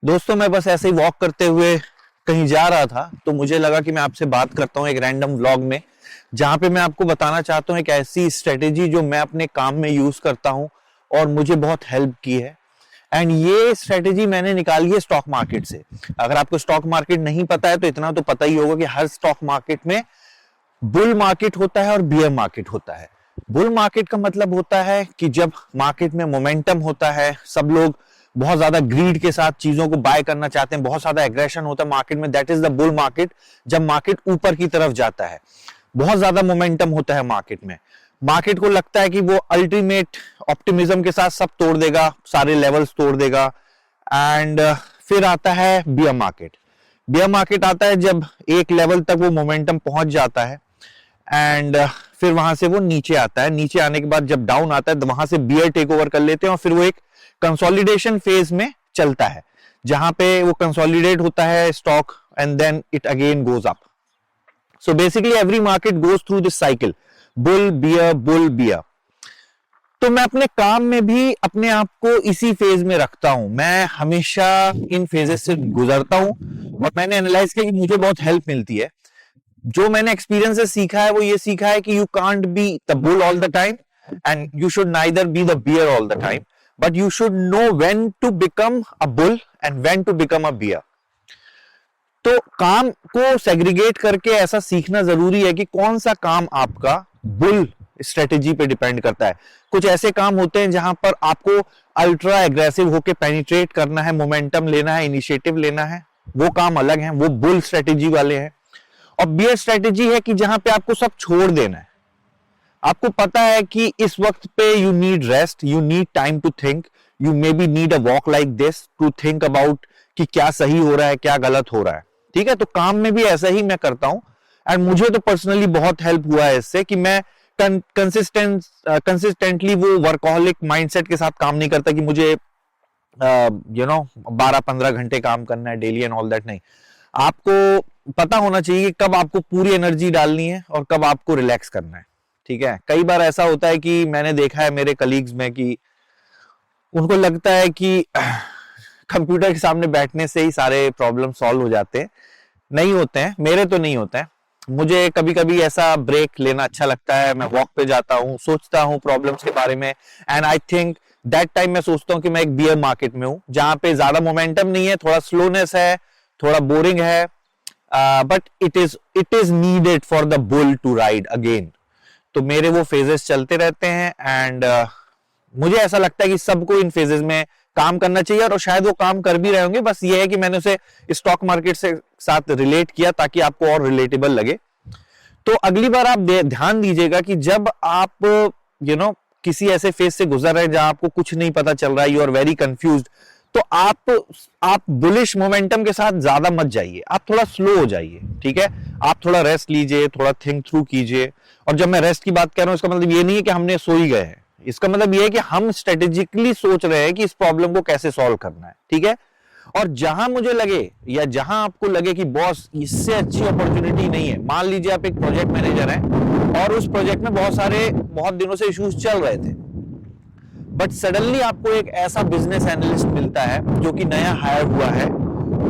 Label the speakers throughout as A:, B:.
A: दोस्तों मैं बस ऐसे ही वॉक करते हुए कहीं जा रहा था तो मुझे लगा कि मैं आपसे बात करता हूँ एक रैंडम व्लॉग में, जहां पे मैं आपको बताना चाहता हूँ एक ऐसी स्ट्रेटेजी जो मैं अपने काम में यूज करता हूँ और मुझे बहुत हेल्प की है। एंड ये स्ट्रेटेजी मैंने निकाली है स्टॉक मार्केट से। अगर आपको स्टॉक मार्केट नहीं पता है तो इतना तो पता ही होगा कि हर स्टॉक मार्केट में बुल मार्केट होता है और बियर मार्केट होता है। बुल मार्केट का मतलब होता है कि जब मार्केट में मोमेंटम होता है, सब लोग बहुत ज्यादा ग्रीड के साथ चीजों को बाय करना चाहते हैं, बहुत ज्यादा एग्रेशन होता है मार्केट में, that is the bull market. जब मार्केट ऊपर की तरफ जाता है, बहुत ज्यादा मोमेंटम होता है मार्केट में, मार्केट को लगता है कि वो अल्टीमेट ऑप्टिमिज्म के साथ सब तोड़ देगा, सारे लेवल्स तोड़ देगा। एंड फिर आता है बियर मार्केट। बियर मार्केट आता है जब एक लेवल तक वो मोमेंटम पहुंच जाता है एंड फिर वहां से वो नीचे आता है। नीचे आने के बाद जब डाउन आता है तो वहां से बियर टेक ओवर कर लेते हैं और फिर वो एक कंसोलिडेशन फेज में चलता है, जहां पे वो कंसोलिडेट होता है stock and then it again goes up. So basically every market goes through this cycle, bull bear. तो मैं अपने काम में भी अपने आप को इसी फेज में रखता हूं, मैं हमेशा इन फेजेस से गुजरता हूं और मैंने एनालाइज किया कि मुझे बहुत हेल्प मिलती है। जो मैंने एक्सपीरियंस से सीखा है वो ये सीखा है कि you can't be the bull all the time and you should neither be the bear all the time, but you should know when to become a bull and when to become a bear. तो काम को segregate करके ऐसा सीखना जरूरी है कि कौन सा काम आपका बुल स्ट्रेटेजी पे डिपेंड करता है। कुछ ऐसे काम होते हैं जहां पर आपको अल्ट्रा एग्रेसिव होके पेनिट्रेट करना है, मोमेंटम लेना है, इनिशिएटिव लेना है, वो काम अलग है, वो बुल स्ट्रेटेजी वाले हैं। और बियर स्ट्रेटेजी है कि जहां पे आपको सब छोड़ देना है, आपको पता है कि इस वक्त पे you need rest, you need time to think, you maybe need a walk like this to think about कि क्या सही हो रहा है, क्या गलत हो रहा है। ठीक है, तो काम में भी ऐसा ही मैं करता हूं एंड मुझे तो पर्सनली बहुत हेल्प हुआ है इससे कि मैं कंसिस्टेंटली वो वर्कहोलिक माइंडसेट के साथ काम नहीं करता कि मुझे 12-15 घंटे काम करना है डेली एंड ऑल दैट। नहीं, आपको पता होना चाहिए कि कब आपको पूरी एनर्जी डालनी है और कब आपको रिलैक्स करना है। ठीक है, कई बार ऐसा होता है कि मैंने देखा है मेरे कलीग्स में कि उनको लगता है कि कंप्यूटर के सामने बैठने से ही सारे प्रॉब्लम सॉल्व हो जाते हैं। नहीं होते हैं, मेरे तो नहीं होते हैं। मुझे कभी कभी ऐसा ब्रेक लेना अच्छा लगता है, मैं वॉक पे जाता हूँ, सोचता हूँ प्रॉब्लम्स के बारे में and I think that time मैं सोचता हूँ कि मैं एक बियर मार्केट में हूँ जहां पे ज्यादा मोमेंटम नहीं है, थोड़ा स्लोनेस है, थोड़ा बोरिंग है, but it is needed for the bull to ride again. तो मेरे वो फेजेस चलते रहते हैं एंड मुझे ऐसा लगता है कि सबको इन फेजेस में काम करना चाहिए और शायद वो काम कर भी रहे होंगे। बस ये है कि मैंने उसे स्टॉक मार्केट से साथ रिलेट किया ताकि आपको और रिलेटेबल लगे। तो अगली बार आप ध्यान दीजिएगा कि जब आप किसी ऐसे फेज से गुजर रहे हैं जहां आपको कुछ नहीं पता चल रहा है, यू आर वेरी कंफ्यूज्ड, तो आप बुलिश मोमेंटम के साथ ज्यादा मत जाइए, आप थोड़ा स्लो हो जाइए। ठीक है, आप थोड़ा रेस्ट लीजिए, थोड़ा थिंक थ्रू कीजिए। और जब मैं रेस्ट की बात कर रहा हूं इसका मतलब ये नहीं है कि हमने सो ही गए हैं, इसका मतलब ये है कि हम स्ट्रेटेजिकली सोच रहे हैं कि इस प्रॉब्लम को कैसे सॉल्व करना है। ठीक है, और जहां मुझे लगे या जहां आपको लगे कि बॉस इससे अच्छी अपॉर्चुनिटी नहीं है, मान लीजिए आप एक प्रोजेक्ट मैनेजर हैं और उस प्रोजेक्ट में बहुत दिनों से इश्यूज चल रहे थे, बट सडनली आपको एक ऐसा बिजनेस एनालिस्ट मिलता है जो कि नया हायर हुआ है,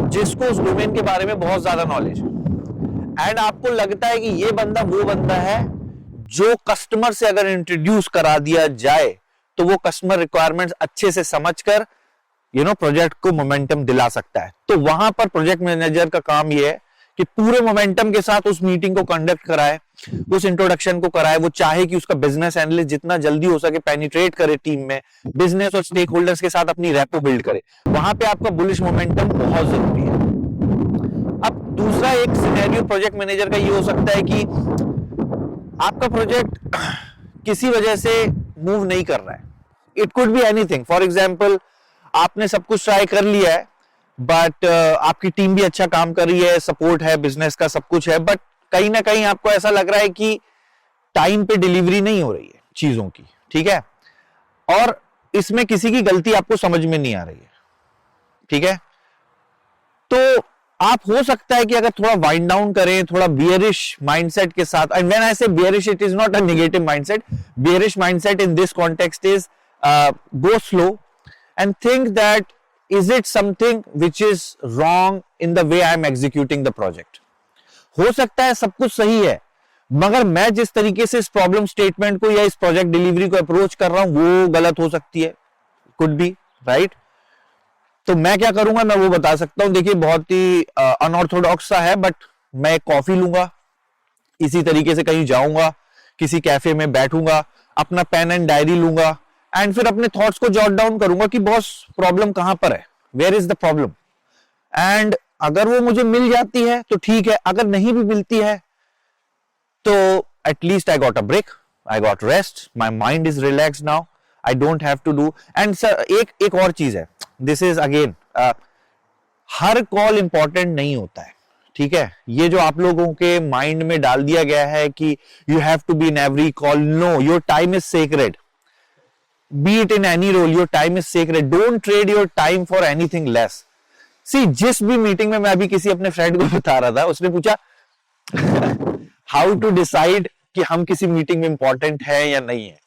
A: जिसको उस डोमेन के बारे में बहुत ज्यादा नॉलेज है एंड आपको लगता है कि ये बंदा वो बंदा है जो कस्टमर से अगर इंट्रोड्यूस करा दिया जाए तो वो कस्टमर रिक्वायरमेंट्स अच्छे से समझकर प्रोजेक्ट को मोमेंटम दिला सकता है। तो वहां पर प्रोजेक्ट मैनेजर का काम यह है कि पूरे मोमेंटम के साथ उस मीटिंग को कंडक्ट कराए, उस इंट्रोडक्शन को कराए। वो चाहे कि उसका बिजनेस एनालिस्ट जितना जल्दी हो सके पेनिट्रेट करे टीम में, बिजनेस और स्टेक होल्डर्स के साथ अपनी रैपो बिल्ड करे। वहां पे आपका बुलिश मोमेंटम बहुत जरूरी है। अब दूसरा एक सिनेरियो प्रोजेक्ट मैनेजर का ये हो सकता है कि आपका प्रोजेक्ट किसी वजह से मूव नहीं कर रहा है, it could be anything. For example, आपने सब कुछ ट्राई कर लिया है बट आपकी टीम भी अच्छा काम कर रही है, सपोर्ट है, बिजनेस का सब कुछ है, बट कहीं ना कहीं आपको ऐसा लग रहा है कि टाइम पे डिलीवरी नहीं हो रही है चीजों की। ठीक है, और इसमें किसी की गलती आपको समझ में नहीं आ रही है। ठीक है, तो आप हो सकता है कि अगर थोड़ा वाइंड डाउन करें, थोड़ा बियरिश माइंडसेट के साथ, एंड व्हेन आई से bearish it is not a negative mindset, bearish mindset in this context is go slow and think that is it something which is wrong in the way I am executing the project? हो सकता है सब कुछ सही है, मगर मैं जिस तरीके से इस प्रॉब्लम स्टेटमेंट को या इस प्रोजेक्ट डिलीवरी को अप्रोच कर रहा हूं वो गलत हो सकती है, कुड बी राइट। तो मैं क्या करूंगा, मैं वो बता सकता हूं। देखिए बहुत ही अनऑर्थोडॉक्स सा है, बट मैं एक कॉफी लूंगा, इसी तरीके से कहीं जाऊंगा, किसी कैफे में बैठूंगा, अपना पेन एंड डायरी लूंगा एंड फिर अपने थॉट्स को जॉट डाउन करूंगा कि बॉस प्रॉब्लम कहां पर है, where is the problem. And अगर वो मुझे मिल जाती है तो ठीक है, अगर नहीं भी मिलती है तो at least I got a break, I got rest, my mind is relax now, I don't have to do. And sir एक और चीज है, दिस इज अगेन, हर कॉल इंपॉर्टेंट नहीं होता है, ठीक है। ये जो आप लोगों के माइंड में डाल दिया गया है कि you have to be in every call, no, your time is sacred, be it in any role, your time is sacred, don't trade your time for anything less. See, जिस भी मीटिंग में मैं अभी किसी अपने फ्रेंड को बता रहा था, उसने पूछा हाउ टू डिसाइड कि हम किसी मीटिंग में इंपॉर्टेंट है या नहीं है।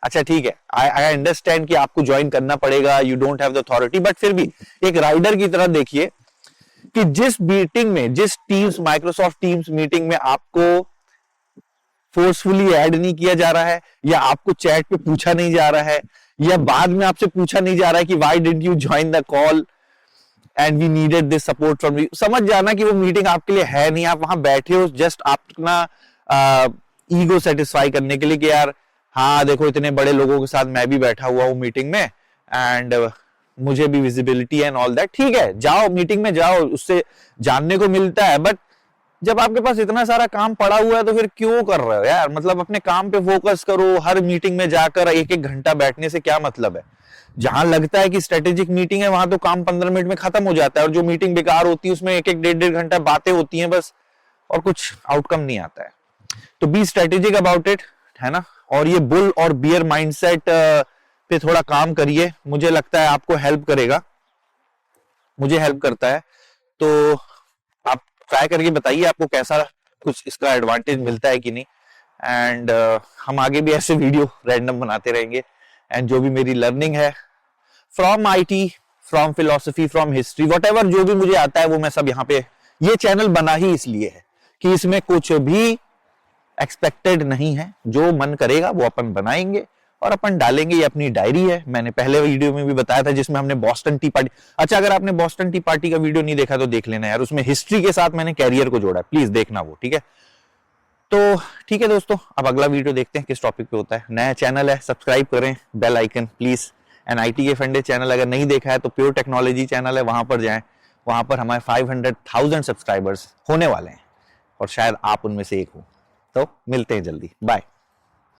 A: अच्छा ठीक है, आई अंडरस्टैंड कि आपको ज्वाइन करना पड़ेगा, you don't have the authority, but फिर भी एक राइडर की तरह देखिए कि जिस मीटिंग में, जिस टीम्स, माइक्रोसॉफ्ट टीम्स मीटिंग में आपको फोर्सफुली ऐड नहीं किया जा रहा है, या आपको चैट पे पूछा नहीं जा रहा है, या बाद में आपसे पूछा नहीं जा रहा है कि why did you join the call and we needed this support from you, समझ जाना कि वो मीटिंग आपके लिए है नहीं। आप वहां बैठे हो जस्ट अपना ईगो सेटिस्फाई करने के लिए कि यार हाँ देखो इतने बड़े लोगों के साथ मैं भी बैठा हुआ हूँ मीटिंग में एंड मुझे भी विजिबिलिटी एंड ऑल दैट। ठीक है, जाओ मीटिंग में जाओ, उससे जानने को मिलता है, बट जब आपके पास इतना सारा काम पड़ा हुआ है तो फिर क्यों कर रहे हो यार। मतलब अपने काम पे फोकस करो, हर मीटिंग में जाकर एक एक घंटा बैठने से क्या मतलब है। जहां लगता है कि स्ट्रेटेजिक मीटिंग है वहां तो काम 15 मिनट में खत्म हो जाता है, और जो मीटिंग बेकार होती है उसमें एक एक डेढ़ घंटा बातें होती हैं बस, और कुछ आउटकम नहीं आता है। तो बी स्ट्रेटेजिक अबाउट इट, है ना। और ये बुल और बियर माइंडसेट पे थोड़ा काम करिए, मुझे लगता है आपको हेल्प करेगा, मुझे हेल्प करता है। तो आप ट्राई करके बताइए आपको कैसा कुछ इसका एडवांटेज मिलता है कि नहीं। एंड हम आगे भी ऐसे वीडियो रैंडम बनाते रहेंगे। एंड जो भी मेरी लर्निंग है from IT, from philosophy, from history, whatever जो भी मुझे आता है वो मैं सब यहाँ पे, ये चैनल बना ही इसलिए है कि इसमें कुछ भी एक्सपेक्टेड नहीं है, जो मन करेगा वो अपन बनाएंगे और अपन डालेंगे। ये अपनी डायरी है, मैंने पहले वीडियो में भी बताया था जिसमें हमने बॉस्टन टी पार्टी, अच्छा अगर आपने बॉस्टन टी पार्टी का वीडियो नहीं देखा तो देख लेना यार, उसमें हिस्ट्री के साथ मैंने कैरियर को जोड़ा है, प्लीज देखना वो, ठीक है। तो ठीक है दोस्तों, अब अगला वीडियो देखते हैं किस टॉपिक पे होता है। नया चैनल है, सब्सक्राइब करें, bell icon please. And IT के फंडे चैनल अगर नहीं देखा है तो प्योर टेक्नोलॉजी चैनल है, वहां पर जाएं, वहां पर हमारे 500,000 सब्सक्राइबर्स होने वाले हैं और शायद आप उनमें से एक हो। तो मिलते हैं जल्दी, बाय।